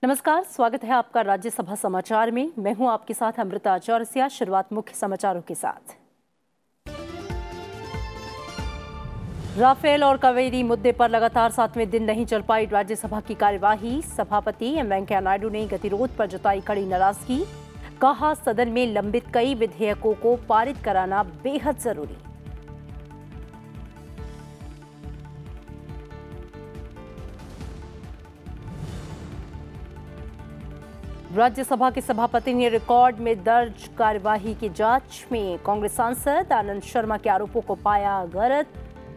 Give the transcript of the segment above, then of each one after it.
नमस्कार, स्वागत है आपका राज्यसभा समाचार में। मैं हूं आपके साथ अमृता चौरसिया। शुरुआत मुख्य समाचारों के साथ। राफेल और कावेरी मुद्दे पर लगातार 7वें दिन नहीं चल पाई राज्यसभा की कार्यवाही। सभापति एम वेंकैया नायडू ने गतिरोध पर जताई कड़ी नाराजगी। कहा, सदन में लंबित कई विधेयकों को पारित कराना बेहद जरूरी। राज्यसभा के सभापति ने रिकॉर्ड में दर्ज कार्यवाही की जांच में कांग्रेस सांसद आनंद शर्मा के आरोपों को पाया गलत।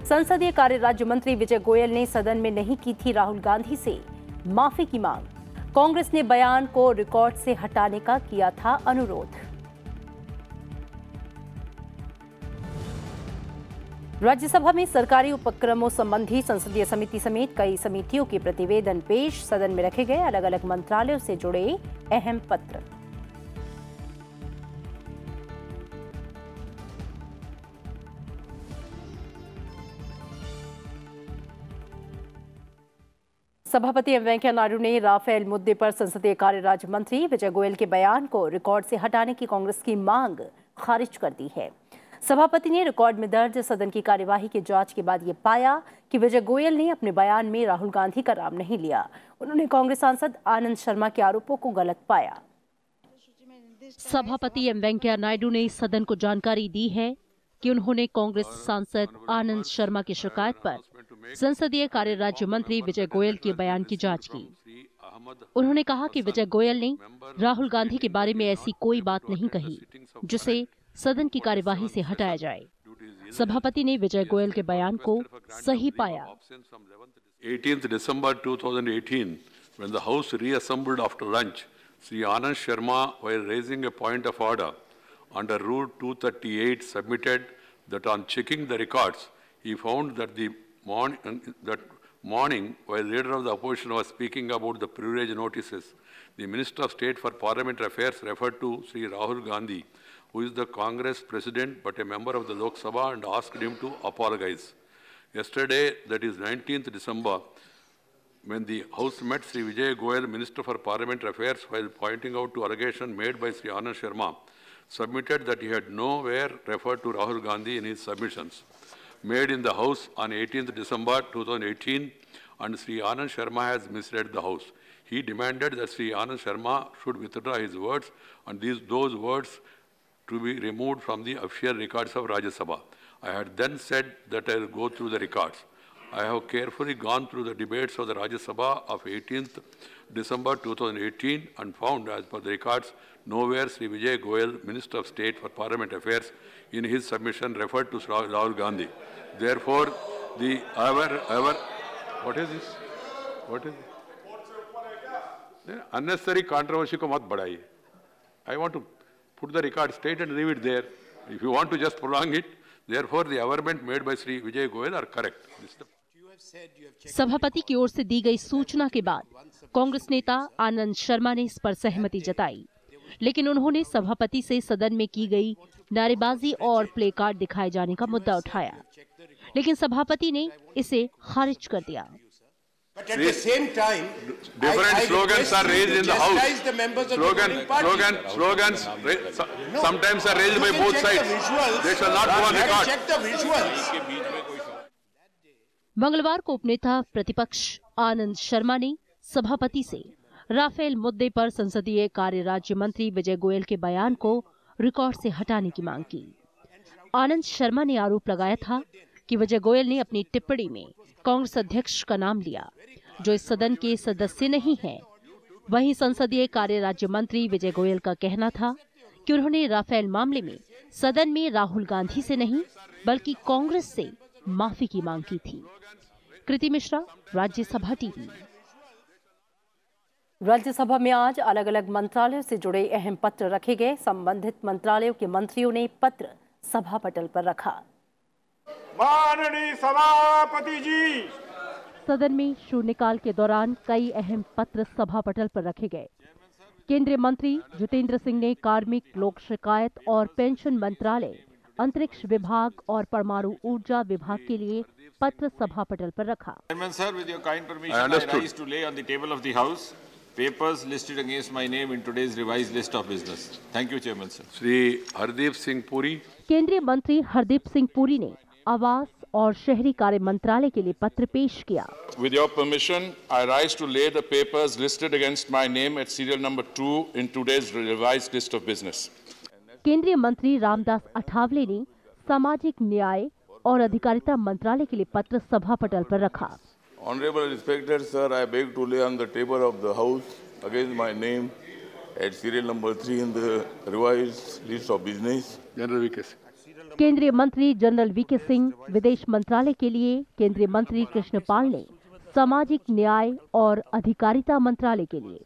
संसदीय कार्य राज्य मंत्री विजय गोयल ने सदन में नहीं की थी राहुल गांधी से माफी की मांग। कांग्रेस ने बयान को रिकॉर्ड से हटाने का किया था अनुरोध। राज्यसभा में सरकारी उपक्रमों संबंधी संसदीय समिति समेत कई समितियों के प्रतिवेदन पेश। सदन में रखे गए अलग अलग मंत्रालयों से जुड़े अहम पत्र। सभापति एम वेंकैया नायडू ने राफेल मुद्दे पर संसदीय कार्य राज्य मंत्री विजय गोयल के बयान को रिकॉर्ड से हटाने की कांग्रेस की मांग खारिज कर दी है। सभापति ने रिकॉर्ड में दर्ज सदन की कार्यवाही की जांच के बाद ये पाया कि विजय गोयल ने अपने बयान में राहुल गांधी का नाम नहीं लिया। उन्होंने कांग्रेस सांसद आनंद शर्मा के आरोपों को गलत पाया। सभापति एम वेंकैया नायडू ने सदन को जानकारी दी है कि उन्होंने कांग्रेस सांसद आनंद शर्मा की शिकायत पर संसदीय कार्य राज्य मंत्री विजय गोयल के बयान की जांच की। उन्होंने कहा कि विजय गोयल ने राहुल गांधी के बारे में ऐसी कोई बात नहीं कही जिसे सदन की कार्यवाही से हटाया जाए। सभापति ने विजय गोयल के बयान को सही पाया। 18th December 2018, when the House reassembled after lunch, Sri Anand Sharma, while raising a point of order under Rule 238, submitted that on checking the records, he found that morning, while leader of the opposition was speaking about the privilege notices, the Minister of State for Parliamentary Affairs referred to Sri Rahul Gandhi, who is the Congress president but a member of the Lok Sabha, and asked him to apologize. Yesterday, that is 19th December, when the House met Sri Vijay Goyal, Minister for Parliamentary Affairs, while pointing out to allegation made by Sri Anand Sharma, submitted that he had nowhere referred to Rahul Gandhi in his submissions made in the House on 18th December 2018, and Sri Anand Sharma has misread the House. He demanded that Sri Anand Sharma should withdraw his words and those words to be removed from the official records of Rajya Sabha. I had then said that I will go through the records. I have carefully gone through the debates of the Rajya Sabha of 18th December 2018 and found, as per the records, nowhere Sri Vijay Goyal, Minister of State for Parliamentary Affairs, in his submission referred to Rahul Gandhi. Therefore, the what is this? What is it? Unnecessary controversy को मत बढ़ाइए. I want to put the record straight and leave it there. If you want to just prolong it, therefore the averment made by Sri Vijay Goyal are correct. सभापति की ओर से दी गई सूचना के बाद कांग्रेस नेता आनंद शर्मा ने इस पर सहमति जताई, लेकिन उन्होंने सभापति से सदन में की गई नारेबाजी और प्ले कार्ड दिखाए जाने का मुद्दा उठाया, लेकिन सभापति ने इसे खारिज कर दिया। But at the same time, different slogans are raised in the House. Slogans sometimes are raised by both sides. They shall not go on record. Check the visuals. मंगलवार को उपनेता प्रतिपक्ष आनंद शर्मा ने सभापति से राफेल मुद्दे पर संसदीय कार्य राज्य मंत्री विजय गोयल के बयान को रिकॉर्ड से हटाने की मांग की। आनंद शर्मा ने आरोप लगाया था कि विजय गोयल ने अपनी टिप्पणी में कांग्रेस अध्यक्ष का नाम लिया, जो इस सदन के सदस्य नहीं हैं। वहीं संसदीय कार्य राज्य मंत्री विजय गोयल का कहना था कि उन्होंने राफेल मामले में सदन में राहुल गांधी से नहीं बल्कि कांग्रेस से माफी की मांग की थी। कृति मिश्रा, राज्यसभा टीवी। राज्यसभा में आज अलग अलग मंत्रालयों से जुड़े अहम पत्र रखे गए। संबंधित मंत्रालयों के मंत्रियों ने पत्र सभा पटल पर रखा। माननीय सभापति जी, सदन में शून्यकाल के दौरान कई अहम पत्र सभा पटल पर रखे गए। केंद्रीय मंत्री जितेंद्र सिंह ने कार्मिक, लोक शिकायत और पेंशन मंत्रालय, अंतरिक्ष विभाग और परमाणु ऊर्जा विभाग के लिए पत्र सभा पटल पर रखा। papers listed against my name in today's revised list of business. Thank you, Chairman, sir. Shri Hardeep Singh Puri. केंद्रीय मंत्री हरदीप सिंह पुरी ने आवास और शहरी कार्य मंत्रालय के लिए पत्र पेश किया। With your permission, I rise to lay the papers listed against my name at serial number 2 in today's revised list of business. केंद्रीय मंत्री रामदास अठावले ने सामाजिक न्याय और अधिकारिता मंत्रालय के लिए पत्र सभा पटल पर रखा। Honorable Respected Sir, I beg to lay on the table of the House against my name at serial number 3 in the revised list of business. General V.K. केंद्रीय मंत्री जनरल वीके सिंह विदेश मंत्रालय के लिए केंद्रीय मंत्री कृष्णपाल ने सामाजिक न्याय और अधिकारिता मंत्रालय के लिए,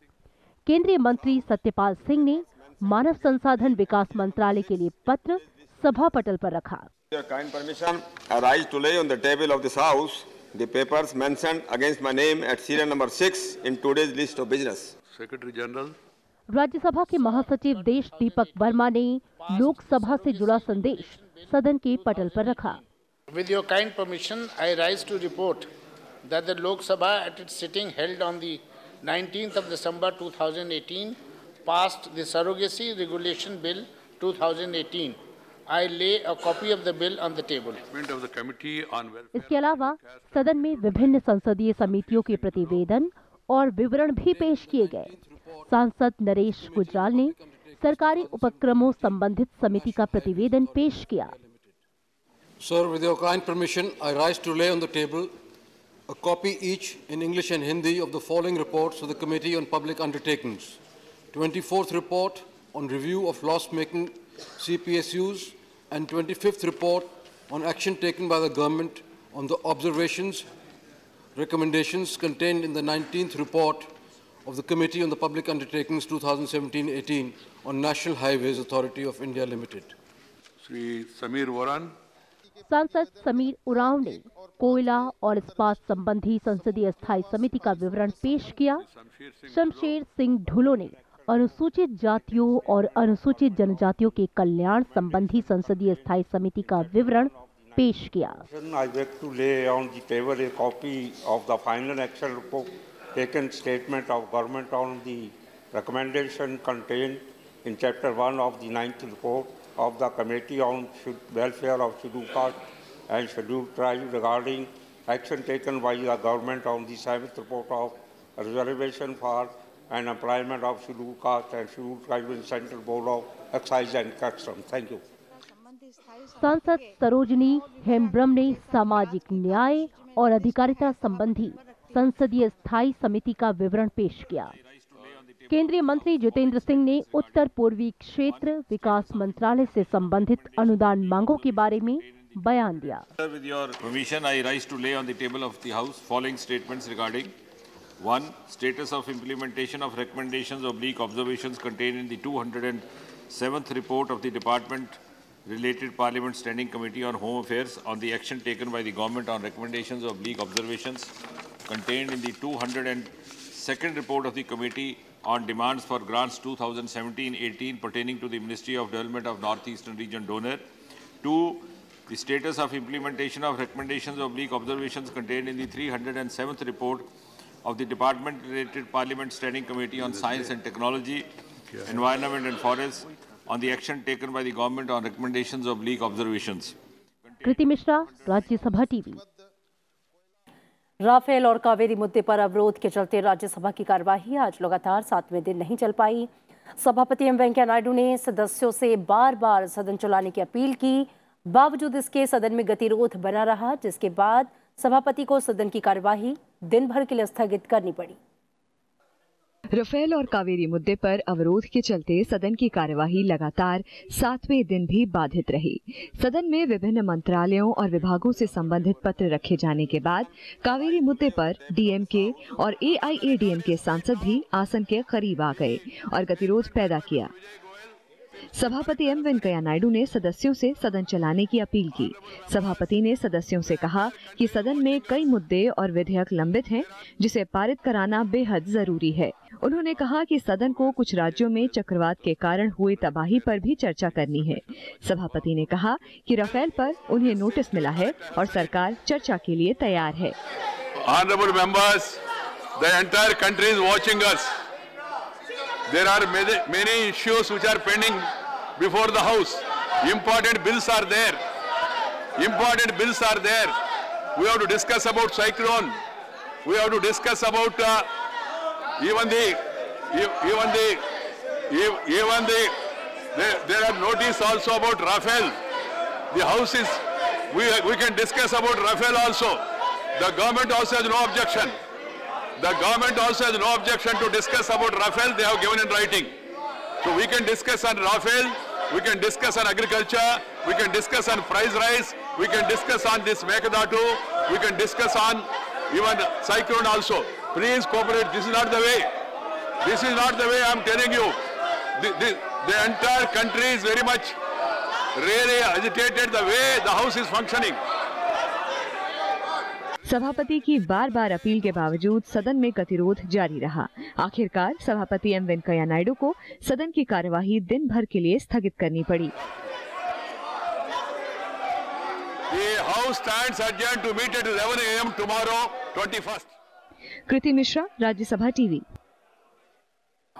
केंद्रीय मंत्री सत्यपाल सिंह ने मानव संसाधन विकास मंत्रालय के लिए पत्र सभा पटल पर रखा। Your kind permission, I rise to lay on the table of this House the papers mentioned against my name at serial number 6 in today's list of business. Secretary General. Rajya Sabha के महासचिव देश दीपक वर्मा ने लोकसभा से जुड़ा संदेश सदन के पटल पर रखा। With your kind permission, I rise to report that the Lok Sabha at its sitting held on the 19th of December 2018 passed the Surrogacy Regulation Bill 2018. I lay a copy of the bill on the table. Of the Committee on Welfare. इसके अलावा सदन में विभिन्न संसदीय समितियों के प्रतिवेदन और विवरण भी पेश किए गए। सांसद नरेश गुजराल ने सरकारी उपक्रमों संबंधित समिति का प्रतिवेदन पेश किया। Sir, with your kind permission, I rise to lay on the table a copy each in English and Hindi of the following reports of the Committee on Public Undertakings. 24th report on review of loss-making CPSUs and 25th report on action taken by the government on the observations, recommendations contained in the 19th report of the Committee on the Public Undertakings 2017-18 on National Highways Authority of India Limited. Shri Samir Varan. सांसद समीर उरांव ने कोयला और इस्पात संबंधी संसदीय स्थायी समिति का विवरण पेश किया। शमशेर सिंह ढुलो ने अनुसूचित जातियों और अनुसूचित जनजातियों के कल्याण संबंधी संसदीय स्थायी समिति का विवरण पेश किया। I beg to lay on the table a copy of the final action report taken statement of government on the recommendation contained in chapter 1 of the 9th report of the Committee on Welfare of Scheduled Caste and Scheduled Tribes regarding action taken by the government on the 7th report of reservation for and employment of Scheduled Caste and Scheduled Tribes in Central Board of Excise and Customs. Thank you. सांसद सरोजनी हेम्ब्रम ने सामाजिक न्याय और अधिकारिता संबंधी संसदीय स्थायी समिति का विवरण पेश किया। केंद्रीय मंत्री जितेंद्र सिंह ने उत्तर पूर्वी क्षेत्र विकास मंत्रालय से संबंधित अनुदान मांगों के बारे में बयान दिया। With your permission, I rise to lay on the table of the House following statements regarding 1. Status of implementation of recommendations / observations contained in the 207th report of the Department Related Parliament Standing Committee on Home Affairs on the action taken by the government on recommendations / observations contained in the 202nd report of the Committee on demands for grants 2017-18 pertaining to the Ministry of Development of Northeastern Region donor. 2. The status of implementation of recommendations / observations contained in the 307th report of the Department Related Parliament Standing Committee on Science and Technology, Environment and Forests on the action taken by the government on recommendations / observations. Kriti Mishra, Rajya Sabha TV. Rafale और कावेरी मुद्दे पर अवरोध के चलते राज्यसभा की कार्यवाही आज लगातार 7वें दिन नहीं चल पाई। सभापति एम वेंकैया नायडू ने सदस्यों से बार-बार सदन चलाने की अपील की। बावजूद इसके सदन में गतिरोध बना रहा, जिसके बाद सभापति को सदन की कार्यवाही दिन भर के लिए स्थगित करनी पड़ी। राफेल और कावेरी मुद्दे पर अवरोध के चलते सदन की कार्यवाही लगातार 7वें दिन भी बाधित रही। सदन में विभिन्न मंत्रालयों और विभागों से संबंधित पत्र रखे जाने के बाद कावेरी मुद्दे पर डीएमके और एआईएडीएमके सांसद भी आसन के करीब आ गए और गतिरोध पैदा किया। सभापति एम वेंकैया नायडू ने सदस्यों से सदन चलाने की अपील की। सभापति ने सदस्यों से कहा कि सदन में कई मुद्दे और विधेयक लंबित हैं, जिसे पारित कराना बेहद जरूरी है। उन्होंने कहा कि सदन को कुछ राज्यों में चक्रवात के कारण हुई तबाही पर भी चर्चा करनी है। सभापति ने कहा कि राफेल पर उन्हें नोटिस मिला है और सरकार चर्चा के लिए तैयार है। Honorable members, the entire country is watching us. There are many issues which are pending before the House. Important bills are there. Important bills are there. We have to discuss about cyclone. We have to discuss about there are notice also about Rafale. The House is, we can discuss about Rafale also. The government also has no objection. The government also has no objection to discuss about Rafale. They have given in writing. So we can discuss on Rafale. We can discuss on agriculture. We can discuss on price rise. We can discuss on this Mekadatu. We can discuss on even cyclone also. Please cooperate. This is not the way. This is not the way I am telling you. The entire country is very much really agitated the way the House is functioning. सभापति की बार बार appeal के बावजूद सदन में गतिरोध जारी रहा। आखिरकार सभापति एम वेंकैया नायडू को सदन की कार्यवाही दिन भर के लिए स्थगित करनी पड़ी। The House stands adjourned to meet at 11 a.m. tomorrow, 21st. Kriti Mishra, Rajya Sabha TV.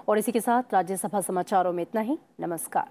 और इसी के साथ राज्यसभा समाचारों में इतना ही। नमस्कार।